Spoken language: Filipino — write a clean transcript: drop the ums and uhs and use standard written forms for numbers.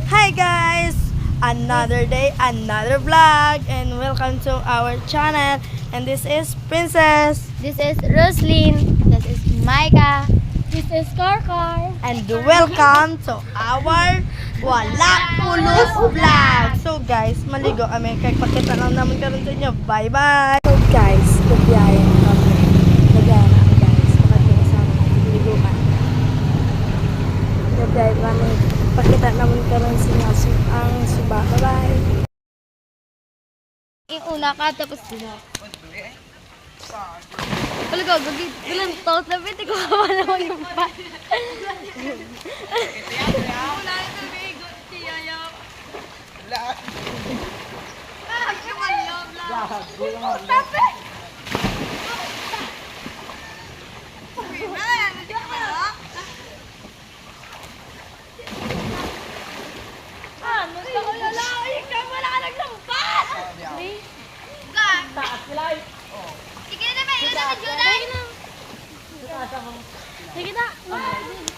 Hi guys! Another day, another vlog, and welcome to our channel. And this is Princess. This is Roslyn. This is Micah. This is Karkar. And welcome to our Walang Pulos vlog. So guys, maligo kami. Kaya pakita lang naman karon sa inyo. Bye bye! So guys, kubiyahin kami. Kubiyahin kami guys. Makati kasama. Maligo ka. Kubiyahin kami. Pakita naman karon sa inyo ang suba. Bye bye! Yung una ka, tapos sila. Talaga, gagit. Ilang taos na piti ko kapalaw yung pa. Sige na.